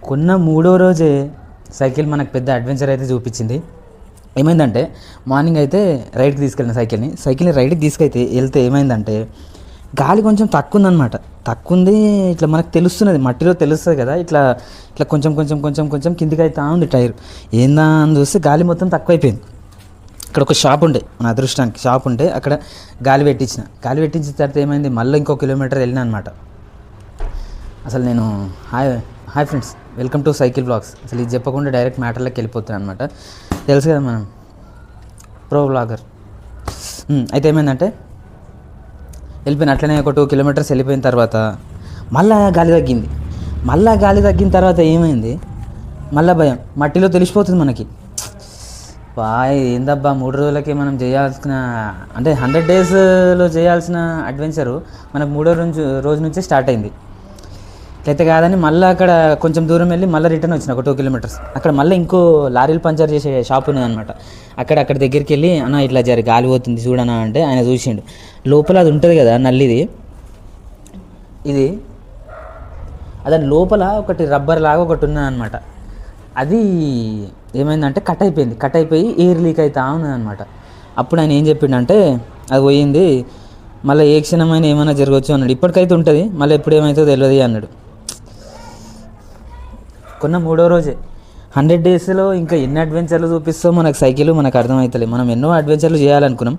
కొన్న మూడో రోజే సైకిల్ మనకు పెద్ద అడ్వెంచర్ అయితే చూపించింది. ఏమైందంటే మార్నింగ్ అయితే రైడ్కి తీసుకెళ్ళిన సైకిల్ని రైడ్కి వెళ్తే ఏమైందంటే గాలి కొంచెం తక్కువ ఉందన్నమాట. తక్కువ ఉంది, ఇట్లా మనకు తెలుస్తున్నది, మట్టిలో తెలుస్తుంది కదా, ఇట్లా ఇట్లా కొంచెం కొంచెం కొంచెం కొంచెం కిందికి అవుతా ఉంది టైర్. ఏందా అని చూస్తే గాలి మొత్తం తక్కువైపోయింది. ఇక్కడ ఒక షాప్ ఉండే, మన అదృష్టానికి షాప్ ఉంటే అక్కడ గాలి పెట్టించిన తర్వాత ఏమైంది, మళ్ళీ ఇంకో కిలోమీటర్ వెళ్ళినా అనమాట. అసలు నేను hi friends, welcome to cycle blogs. అసలు ఇది చెప్పకుండా డైరెక్ట్ మ్యాటర్లోకి వెళ్ళిపోతున్నాను అనమాట. తెలుసు కదా మనం ప్రో బ్లాగర్. అయితే ఏమైందంటే వెళ్ళిపోయిన అట్లనే ఒక 2 కిలోమీటర్స్ వెళ్ళిపోయిన తర్వాత మళ్ళీ గాలి తగ్గిన తర్వాత ఏమైంది, మళ్ళీ భయం, మట్టిలో తెలిసిపోతుంది మనకి. ఏందబ్బా 3 రోజులకి మనం చేయాల్సిన, అంటే 100 డేస్లో చేయాల్సిన అడ్వెంచరు మనకు 3వ రోజు నుంచే స్టార్ట్ అయింది. ఇట్లయితే కాదని మళ్ళీ అక్కడ కొంచెం దూరం వెళ్ళి మళ్ళీ రిటర్న్ వచ్చిన ఒక 2 కిలోమీటర్స్. అక్కడ మళ్ళీ ఇంకో లారీలు పంచర్ చేసే షాప్ ఉంది అనమాట. అక్కడ దగ్గరికి వెళ్ళి అన్న ఇట్లా గాలి పోతుంది చూడనా అంటే ఆయన చూసిండు. లోపల అది ఉంటుంది కదా నల్లిది, దాని లోపల ఒకటి రబ్బర్ లాగా ఒకటి ఉన్నది అనమాట. అది ఏమైందంటే కట్ అయిపోయి ఎయిర్ లీక్ అవుతా ఉన్నది అనమాట. అప్పుడు ఆయన ఏం చెప్పిండంటే అది పోయింది, మళ్ళీ ఏ క్షణమైనా ఏమైనా జరగవచ్చు అన్నాడు. ఇప్పటికైతే ఉంటుంది, మళ్ళీ ఎప్పుడు ఏమవుతుందో తెలియదు అన్నాడు. కొన్న 3వ రోజే 100 డేస్లో ఇంకా ఎన్ని అడ్వెంచర్లు చూపిస్తామో మనకు సైకిల్ మనకు అర్థమవుతలే. మనం ఎన్నో అడ్వెంచర్లు చేయాలనుకున్నాం,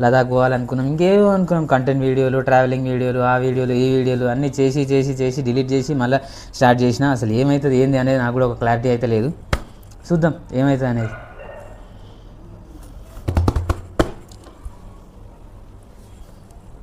లదాఖ్ పోవాలనుకున్నాం, ఇంకేమో అనుకున్నాం, కంటెంట్ వీడియోలు, ట్రావెలింగ్ వీడియోలు, ఆ వీడియోలు ఈ వీడియోలు అన్నీ చేసి డిలీట్ చేసి మళ్ళీ స్టార్ట్ చేసిన. అసలు ఏమవుతుంది ఏంది అనేది నాకు కూడా ఒక క్లారిటీ అయితే లేదు. చూద్దాం ఏమవుతుంది అనేది.